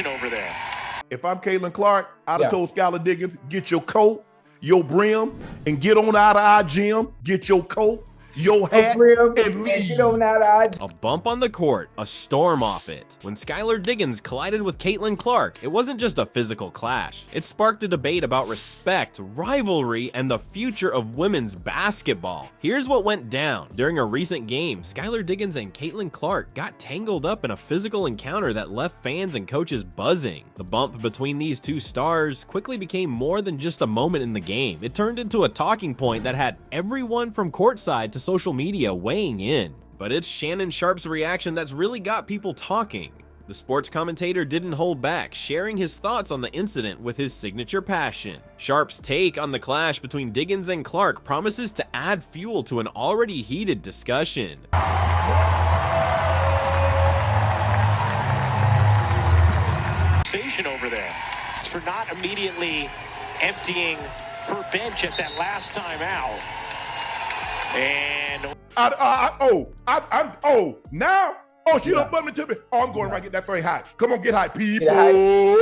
Sensation over there. If I'm Caitlin Clark, I'd have told Skylar Diggins, get your coat, your brim, and get on out of our gym. Get your coat, your hat, and leave. Get on out of our A bump on the court, a storm off it. When Skylar Diggins collided with Caitlin Clark, it wasn't just a physical clash. It sparked a debate about respect, rivalry, and the future of women's basketball. Here's what went down. During a recent game, Skylar Diggins and Caitlin Clark got tangled up in a physical encounter that left fans and coaches buzzing. The bump between these two stars quickly became more than just a moment in the game. It turned into a talking point that had everyone from courtside to social media weighing in. But it's Shannon Sharpe's reaction that's really got people talking. The sports commentator didn't hold back, sharing his thoughts on the incident with his signature passion. Sharpe's take on the clash between Diggins and Clark promises to add fuel to an already heated discussion. Sensation over there. It's for not immediately emptying her bench at that last time out. And now? Oh, she don't bump into me. Oh, I'm going right, get that thing hot. Come on, get hot, people.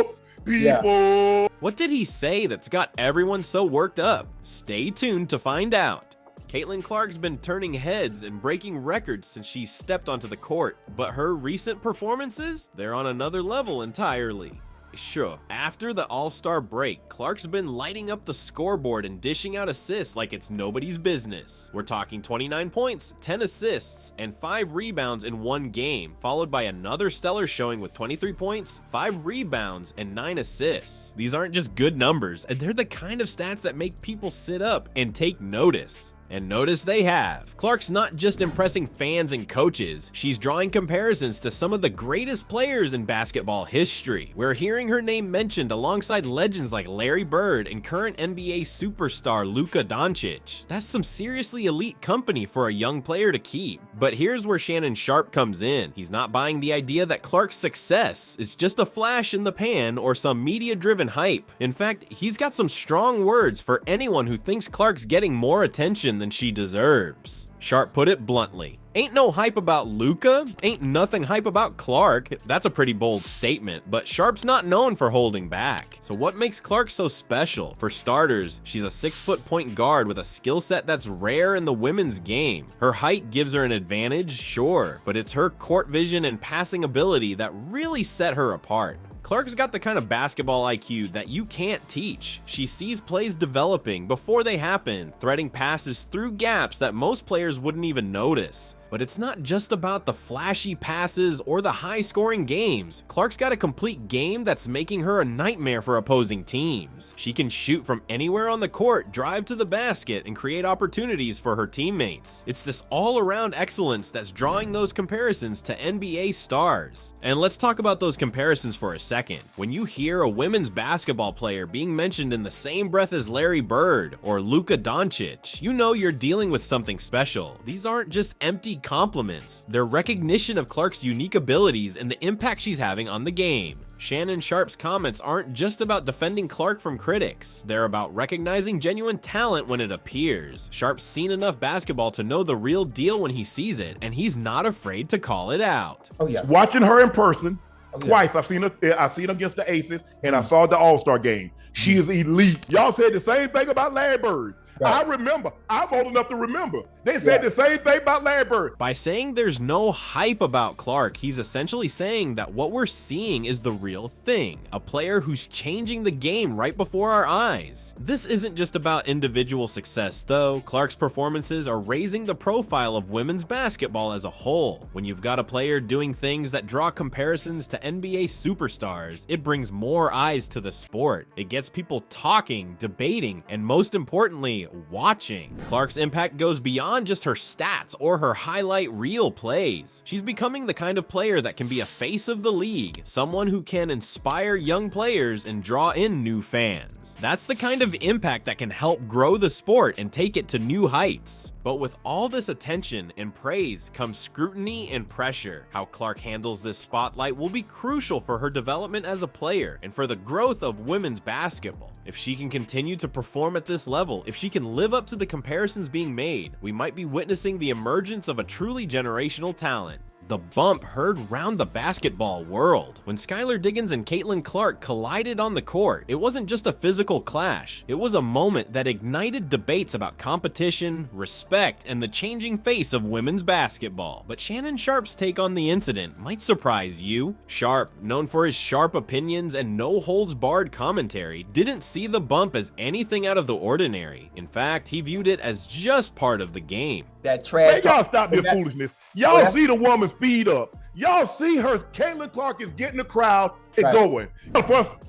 What did he say that's got everyone so worked up? Stay tuned to find out. Caitlin Clark's been turning heads and breaking records since she stepped onto the court, but her recent performances, they're on another level entirely. Sure, after the All-Star break, Clark's been lighting up the scoreboard and dishing out assists like it's nobody's business. We're talking 29 points, 10 assists, and 5 rebounds in one game, followed by another stellar showing with 23 points, 5 rebounds, and 9 assists. These aren't just good numbers, and they're the kind of stats that make people sit up and take notice. And notice they have. Clark's not just impressing fans and coaches, she's drawing comparisons to some of the greatest players in basketball history. We're hearing her name mentioned alongside legends like Larry Bird and current NBA superstar Luka Doncic. That's some seriously elite company for a young player to keep. But here's where Shannon Sharpe comes in. He's not buying the idea that Clark's success is just a flash in the pan or some media-driven hype. In fact, he's got some strong words for anyone who thinks Clark's getting more attention than she deserves. Sharpe put it bluntly. Ain't no hype about Luka, ain't nothing hype about Clark. That's a pretty bold statement, but Sharpe's not known for holding back. So what makes Clark so special? For starters, she's a 6-foot point guard with a skill set that's rare in the women's game. Her height gives her an advantage, sure, but it's her court vision and passing ability that really set her apart. Clark's got the kind of basketball IQ that you can't teach. She sees plays developing before they happen, threading passes through gaps that most players wouldn't even notice. But it's not just about the flashy passes or the high-scoring games. Clark's got a complete game that's making her a nightmare for opposing teams. She can shoot from anywhere on the court, drive to the basket, and create opportunities for her teammates. It's this all-around excellence that's drawing those comparisons to NBA stars. And let's talk about those comparisons for a second. When you hear a women's basketball player being mentioned in the same breath as Larry Bird or Luka Doncic, you know you're dealing with something special. These aren't just empty compliments. They're recognition of Clark's unique abilities and the impact she's having on the game. Shannon Sharpe's comments aren't just about defending Clark from critics. They're about recognizing genuine talent when it appears. Sharpe's seen enough basketball to know the real deal when he sees it, and he's not afraid to call it out. Watching her in person twice, I've seen her against the Aces, and I saw the All-Star game. She is elite. Y'all said the same thing about Larry Bird. Right. I remember. I'm old enough to remember. They said the same thing about Larry Bird. By saying there's no hype about Clark, he's essentially saying that what we're seeing is the real thing. A player who's changing the game right before our eyes. This isn't just about individual success, though. Clark's performances are raising the profile of women's basketball as a whole. When you've got a player doing things that draw comparisons to NBA superstars, it brings more eyes to the sport. It gets people talking, debating, and most importantly, watching. Clark's impact goes beyond just her stats or her highlight reel plays. She's becoming the kind of player that can be a face of the league, someone who can inspire young players and draw in new fans. That's the kind of impact that can help grow the sport and take it to new heights. But with all this attention and praise comes scrutiny and pressure. How Clark handles this spotlight will be crucial for her development as a player and for the growth of women's basketball. If she can continue to perform at this level, if she can live up to the comparisons being made, we might be witnessing the emergence of a truly generational talent. The bump heard round the basketball world. When Skylar Diggins and Caitlin Clark collided on the court, it wasn't just a physical clash. It was a moment that ignited debates about competition, respect, and the changing face of women's basketball. But Shannon Sharpe's take on the incident might surprise you. Sharpe, known for his sharp opinions and no-holds-barred commentary, didn't see the bump as anything out of the ordinary. In fact, he viewed it as just part of the game. That trash. Man, y'all stop this foolishness. Y'all see the woman speed up. Y'all see her. Caitlin Clark is getting the crowd and going.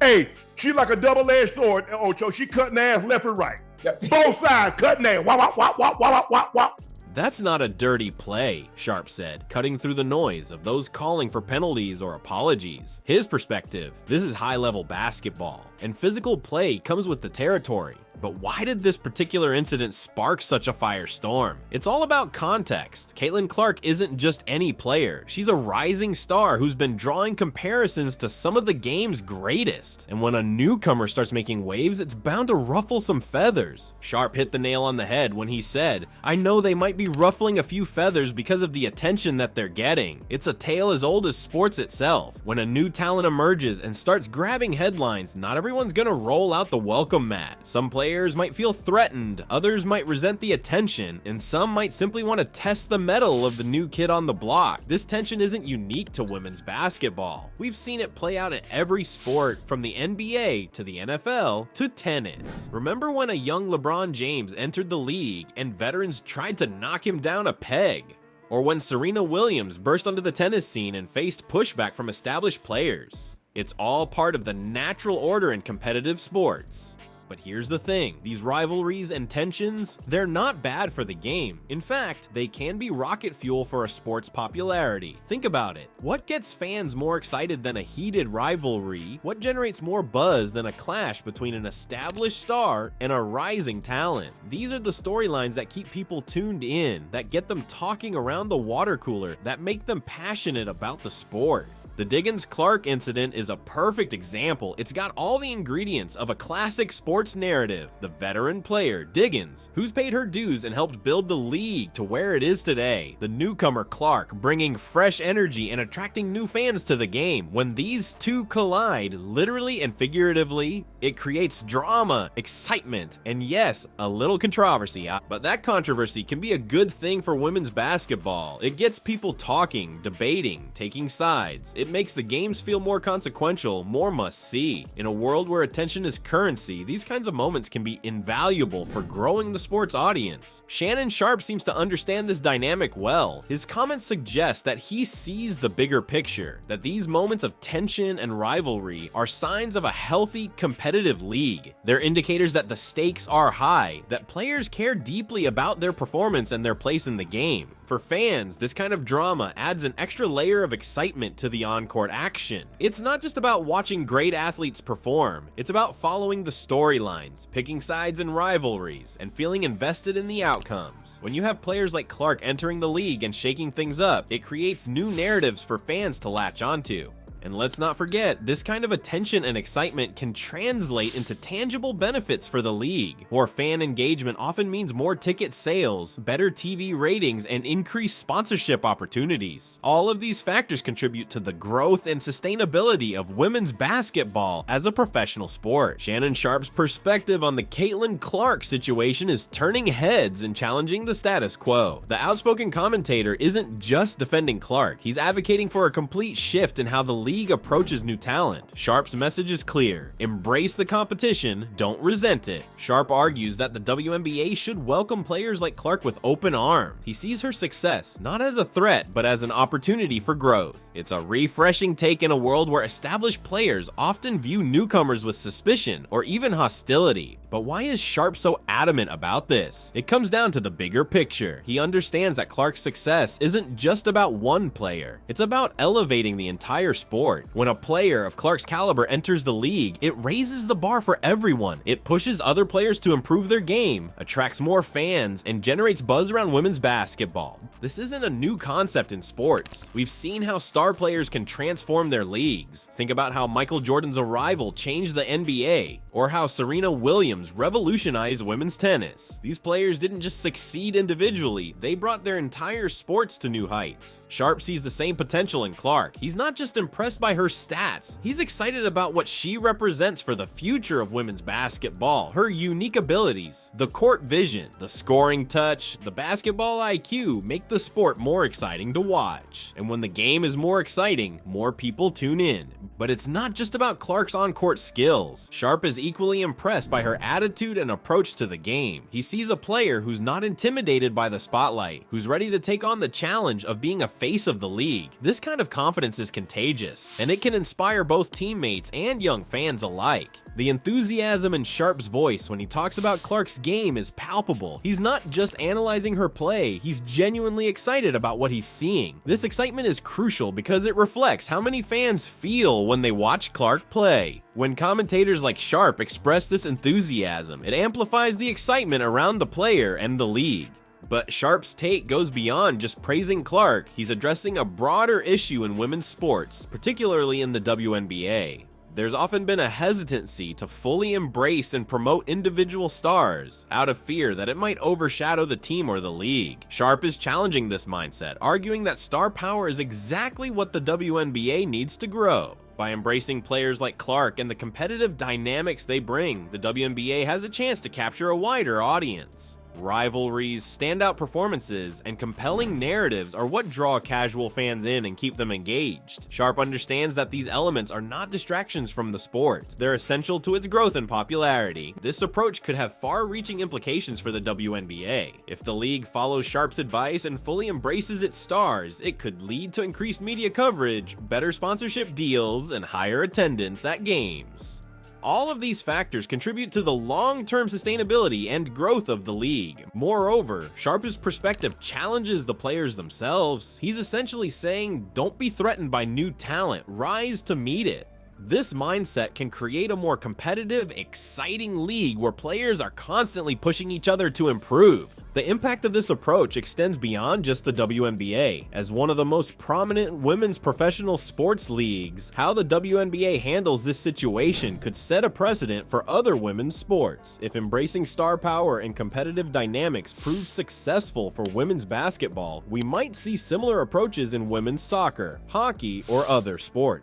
Hey, she like a double-edged sword, Ocho. She cutting ass left and right. Yep. Both sides cutting ass. Wop, wop, wop, wop, wop, wop, wop. That's not a dirty play, Sharpe said, cutting through the noise of those calling for penalties or apologies. His perspective, this is high-level basketball, and physical play comes with the territory. But why did this particular incident spark such a firestorm? It's all about context. Caitlin Clark isn't just any player. She's a rising star who's been drawing comparisons to some of the game's greatest. And when a newcomer starts making waves, it's bound to ruffle some feathers. Sharpe hit the nail on the head when he said, "I know they might be ruffling a few feathers because of the attention that they're getting. It's a tale as old as sports itself. When a new talent emerges and starts grabbing headlines, not everyone's gonna roll out the welcome mat. Some players might feel threatened, others might resent the attention, and some might simply want to test the mettle of the new kid on the block. This tension isn't unique to women's basketball. We've seen it play out in every sport, from the NBA to the NFL to tennis. Remember when a young LeBron James entered the league and veterans tried to knock him down a peg? Or when Serena Williams burst onto the tennis scene and faced pushback from established players? It's all part of the natural order in competitive sports. But here's the thing, these rivalries and tensions, they're not bad for the game. In fact, they can be rocket fuel for a sport's popularity. Think about it. What gets fans more excited than a heated rivalry? What generates more buzz than a clash between an established star and a rising talent? These are the storylines that keep people tuned in, that get them talking around the water cooler, that make them passionate about the sport. The Diggins-Clark incident is a perfect example. It's got all the ingredients of a classic sports narrative. The veteran player, Diggins, who's paid her dues and helped build the league to where it is today. The newcomer, Clark, bringing fresh energy and attracting new fans to the game. When these two collide, literally and figuratively, it creates drama, excitement, and yes, a little controversy. But that controversy can be a good thing for women's basketball. It gets people talking, debating, taking sides. It makes the games feel more consequential, more must-see. In a world where attention is currency, these kinds of moments can be invaluable for growing the sports audience. Shannon Sharpe seems to understand this dynamic well. His comments suggest that he sees the bigger picture, that these moments of tension and rivalry are signs of a healthy, competitive league. They're indicators that the stakes are high, that players care deeply about their performance and their place in the game. For fans, this kind of drama adds an extra layer of excitement to the on-court action. It's not just about watching great athletes perform, it's about following the storylines, picking sides in rivalries, and feeling invested in the outcomes. When you have players like Clark entering the league and shaking things up, it creates new narratives for fans to latch onto. And let's not forget, this kind of attention and excitement can translate into tangible benefits for the league. More fan engagement often means more ticket sales, better TV ratings, and increased sponsorship opportunities. All of these factors contribute to the growth and sustainability of women's basketball as a professional sport. Shannon Sharpe's perspective on the Caitlin Clark situation is turning heads and challenging the status quo. The outspoken commentator isn't just defending Clark, he's advocating for a complete shift in how the league approaches new talent. Sharpe's message is clear: embrace the competition, don't resent it. Sharpe argues that the WNBA should welcome players like Clark with open arms. He sees her success not as a threat, but as an opportunity for growth. It's a refreshing take in a world where established players often view newcomers with suspicion or even hostility. But why is Sharpe so adamant about this? It comes down to the bigger picture. He understands that Clark's success isn't just about one player. It's about elevating the entire sport. When a player of Clark's caliber enters the league, it raises the bar for everyone. It pushes other players to improve their game, attracts more fans, and generates buzz around women's basketball. This isn't a new concept in sports. We've seen how star players can transform their leagues. Think about how Michael Jordan's arrival changed the NBA, or how Serena Williams Williams revolutionized women's tennis. These players didn't just succeed individually, they brought their entire sports to new heights. Sharpe sees the same potential in Clark. He's not just impressed by her stats, he's excited about what she represents for the future of women's basketball, her unique abilities, the court vision, the scoring touch, the basketball IQ make the sport more exciting to watch. And when the game is more exciting, more people tune in. But it's not just about Clark's on-court skills. Sharpe is equally impressed by her attitude and approach to the game. He sees a player who's not intimidated by the spotlight, who's ready to take on the challenge of being a face of the league. This kind of confidence is contagious, and it can inspire both teammates and young fans alike. The enthusiasm in Sharpe's voice when he talks about Clark's game is palpable. He's not just analyzing her play, he's genuinely excited about what he's seeing. This excitement is crucial because it reflects how many fans feel when they watch Clark play. When commentators like Sharpe express this enthusiasm, it amplifies the excitement around the player and the league. But Sharpe's take goes beyond just praising Clark. He's addressing a broader issue in women's sports, particularly in the WNBA. There's often been a hesitancy to fully embrace and promote individual stars, out of fear that it might overshadow the team or the league. Sharpe is challenging this mindset, arguing that star power is exactly what the WNBA needs to grow. By embracing players like Clark and the competitive dynamics they bring, the WNBA has a chance to capture a wider audience. Rivalries, standout performances, and compelling narratives are what draw casual fans in and keep them engaged. Sharpe understands that these elements are not distractions from the sport. They're essential to its growth and popularity. This approach could have far-reaching implications for the WNBA. If the league follows Sharpe's advice and fully embraces its stars, it could lead to increased media coverage, better sponsorship deals, and higher attendance at games. All of these factors contribute to the long-term sustainability and growth of the league. Moreover, Sharpe's perspective challenges the players themselves. He's essentially saying, don't be threatened by new talent, rise to meet it. This mindset can create a more competitive, exciting league where players are constantly pushing each other to improve. The impact of this approach extends beyond just the WNBA. As one of the most prominent women's professional sports leagues, how the WNBA handles this situation could set a precedent for other women's sports. If embracing star power and competitive dynamics proves successful for women's basketball, we might see similar approaches in women's soccer, hockey, or other sports.